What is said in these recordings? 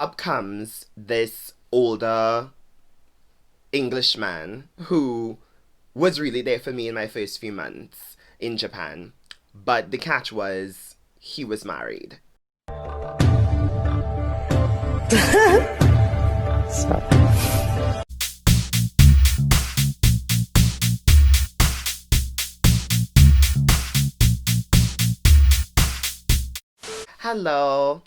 Up comes this older Englishman who was really there for me in my first few months in Japan. But the catch was he was married. Hello!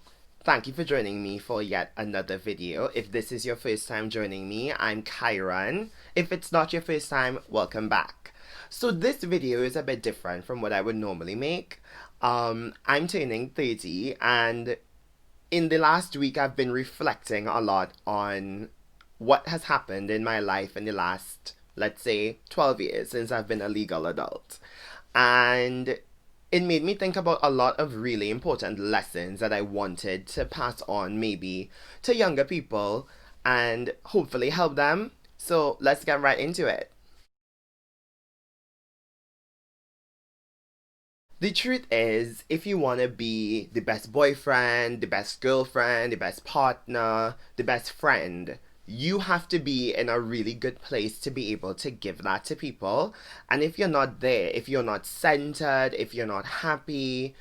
Thank you for joining me for yet another video. If this is your first time joining me, I'm Kyron. If it's not your first time, welcome back. So this video is a bit different from what I would normally make. I'm turning 30 and in the last week I've been reflecting a lot on what has happened in my life in the last, let's say, 12 years since I've been a legal adult. And it made me think about a lot of really important lessons that I wanted to pass on maybe to younger people and hopefully help them. So let's get right into it. The truth is, if you want to be the best boyfriend, the best girlfriend, the best partner, the best friend, you have to be in a really good place to be able to give that to people. And if you're not there, if you're not centered, if you're not happy,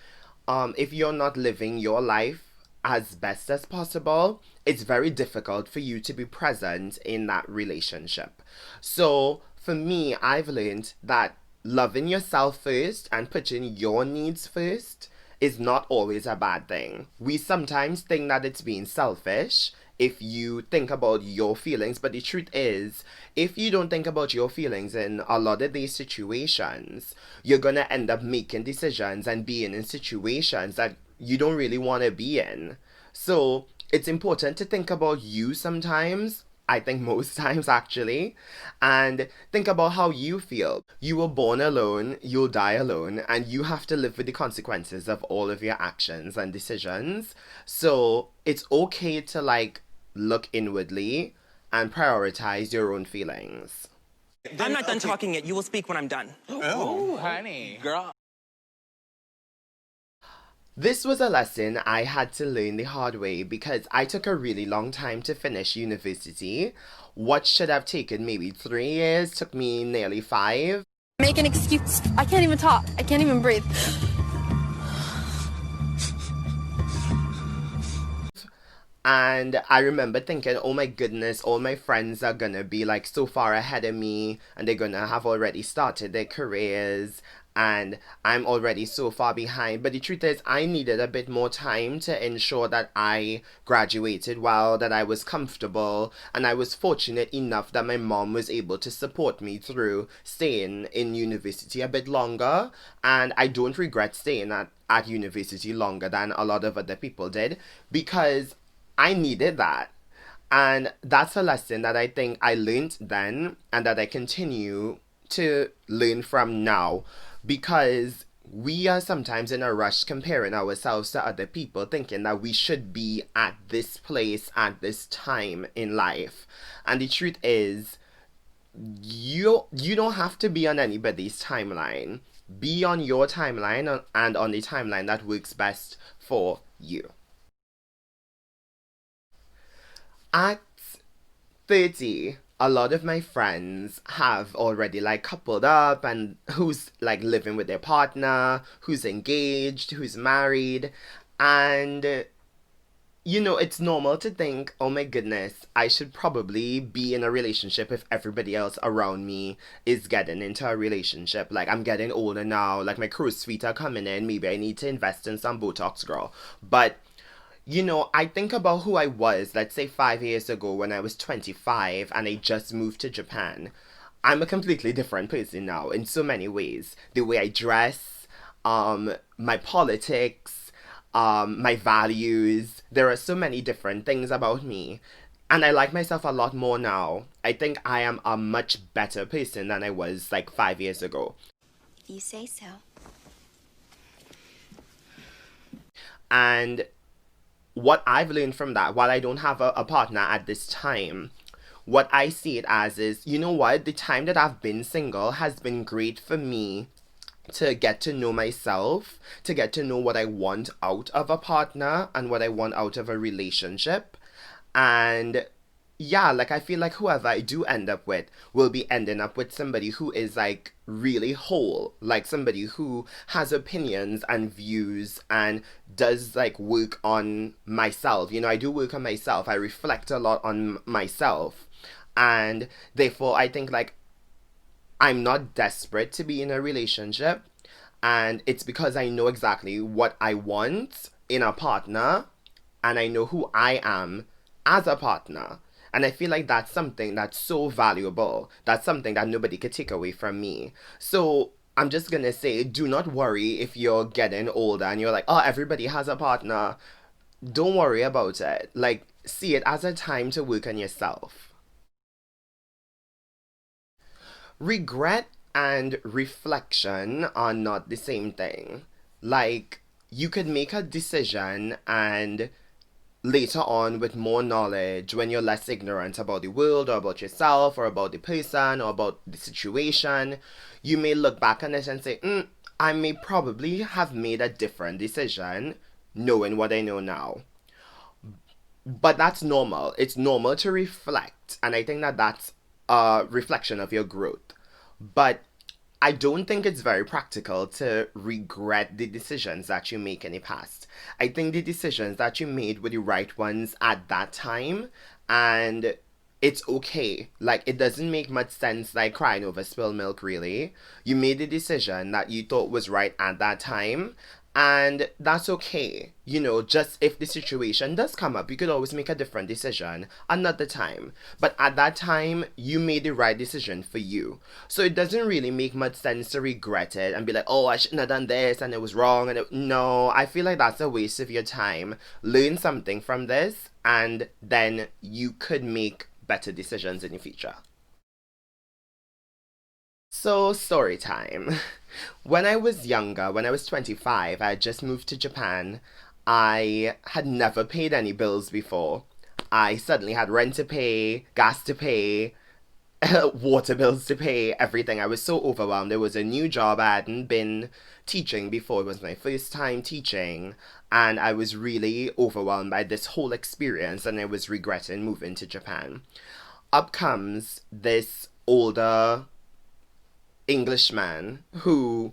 if you're not living your life as best as possible, it's very difficult for you to be present in that relationship. So for me, I've learned that loving yourself first and putting your needs first is not always a bad thing. We sometimes think that it's being selfish if you think about your feelings, but the truth is, if you don't think about your feelings in a lot of these situations, you're gonna end up making decisions and being in situations that you don't really want to be in. So it's important to think about you sometimes. I think most times actually, and think about how you feel. You were born alone, you'll die alone, and you have to live with the consequences of all of your actions and decisions. So it's okay to look inwardly and prioritize your own feelings. I'm not done talking yet. You will speak when I'm done. Oh, honey. Girl. This was a lesson I had to learn the hard way because I took a really long time to finish university. What should have taken maybe 3 years took me nearly 5. Make an excuse. I can't even talk. I can't even breathe. And I remember thinking, oh my goodness, all my friends are gonna be like so far ahead of me and they're gonna have already started their careers and I'm already so far behind. But the truth is, I needed a bit more time to ensure that I graduated well, that I was comfortable, and I was fortunate enough that my mom was able to support me through staying in university a bit longer. And I don't regret staying at university longer than a lot of other people did because I needed that. And that's a lesson that I think I learned then and that I continue to learn from now because we are sometimes in a rush comparing ourselves to other people, thinking that we should be at this place at this time in life. And the truth is, you don't have to be on anybody's timeline. Be on your timeline and on the timeline that works best for you. At 30, a lot of my friends have already coupled up and who's living with their partner, who's engaged, who's married, and it's normal to think, oh my goodness, I should probably be in a relationship if everybody else around me is getting into a relationship. I'm getting older now, my crow's feet are coming in, maybe I need to invest in some Botox, girl. But I think about who I was, let's say 5 years ago when I was 25 and I just moved to Japan. I'm a completely different person now in so many ways. The way I dress, my politics, my values. There are so many different things about me. And I like myself a lot more now. I think I am a much better person than I was 5 years ago. If you say so. And what I've learned from that, while I don't have a partner at this time, what I see it as is, you know what? The time that I've been single has been great for me to get to know myself, to get to know what I want out of a partner and what I want out of a relationship. And yeah, like I feel like whoever I do end up with will be ending up with somebody who is like really whole, like somebody who has opinions and views and does like work on myself. You know, I do work on myself. I reflect a lot on myself. And therefore, I think like I'm not desperate to be in a relationship. And it's because I know exactly what I want in a partner and I know who I am as a partner. And I feel like that's something that's so valuable. That's something that nobody could take away from me. So I'm just gonna say, do not worry if you're getting older and you're like, oh, everybody has a partner. Don't worry about it. Like, see it as a time to work on yourself. Regret and reflection are not the same thing. Like, you could make a decision and later on with more knowledge, when you're less ignorant about the world or about yourself or about the person or about the situation, you may look back on it and say, I may probably have made a different decision knowing what I know now. But that's normal. It's normal to reflect. And I think that that's a reflection of your growth. But I don't think it's very practical to regret the decisions that you make in the past. I think the decisions that you made were the right ones at that time, and it's okay. Like, it doesn't make much sense, like crying over spilled milk, really. You made the decision that you thought was right at that time, and that's okay. You know, just if the situation does come up, you could always make a different decision another time. But at that time, you made the right decision for you. So it doesn't really make much sense to regret it and be like, oh, I shouldn't have done this and it was wrong. No, I feel like that's a waste of your time. Learn something from this, and then you could make better decisions in the future. So, story time. When I was younger, when I was 25, I had just moved to Japan. I had never paid any bills before. I suddenly had rent to pay, gas to pay, water bills to pay, everything. I was so overwhelmed. It was a new job. I hadn't been teaching before. It was my first time teaching. And I was really overwhelmed by this whole experience and I was regretting moving to Japan. Up comes this older Englishman who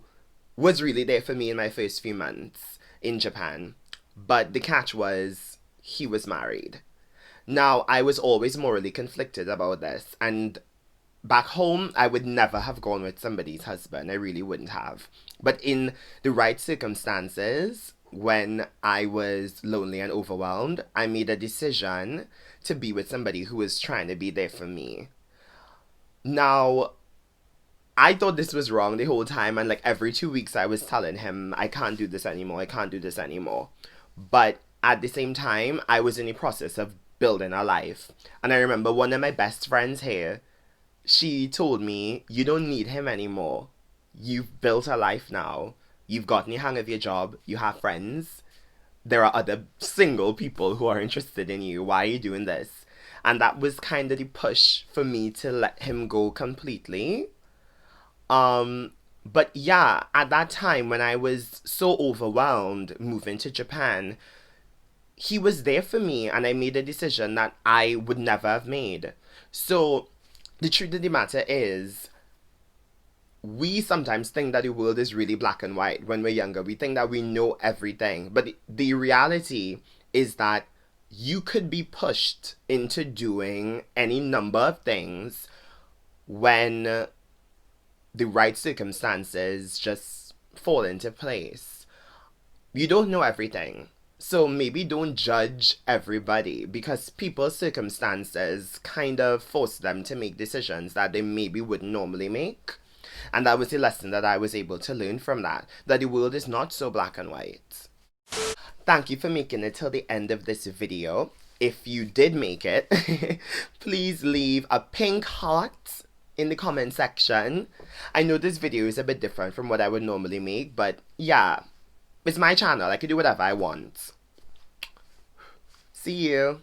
was really there for me in my first few months in Japan. But the catch was, he was married. Now, I was always morally conflicted about this, and back home, I would never have gone with somebody's husband. I really wouldn't have. But in the right circumstances, when I was lonely and overwhelmed, I made a decision to be with somebody who was trying to be there for me. Now, I thought this was wrong the whole time, and like every 2 weeks I was telling him, I can't do this anymore, I can't do this anymore. But at the same time, I was in the process of building a life. And I remember one of my best friends here, she told me, you don't need him anymore. You've built a life now. You've gotten the hang of your job. You have friends. There are other single people who are interested in you. Why are you doing this? And that was kind of the push for me to let him go completely. But yeah, at that time when I was so overwhelmed moving to Japan, he was there for me and I made a decision that I would never have made. So the truth of the matter is, we sometimes think that the world is really black and white when we're younger. We think that we know everything. But the reality is that you could be pushed into doing any number of things when the right circumstances just fall into place. You don't know everything. So maybe don't judge everybody because people's circumstances kind of force them to make decisions that they maybe wouldn't normally make. And that was the lesson that I was able to learn from that the world is not so black and white. Thank you for making it till the end of this video. If you did make it, please leave a pink heart in the comment section. I know this video is a bit different from what I would normally make, but yeah, it's my channel. I can do whatever I want. See you.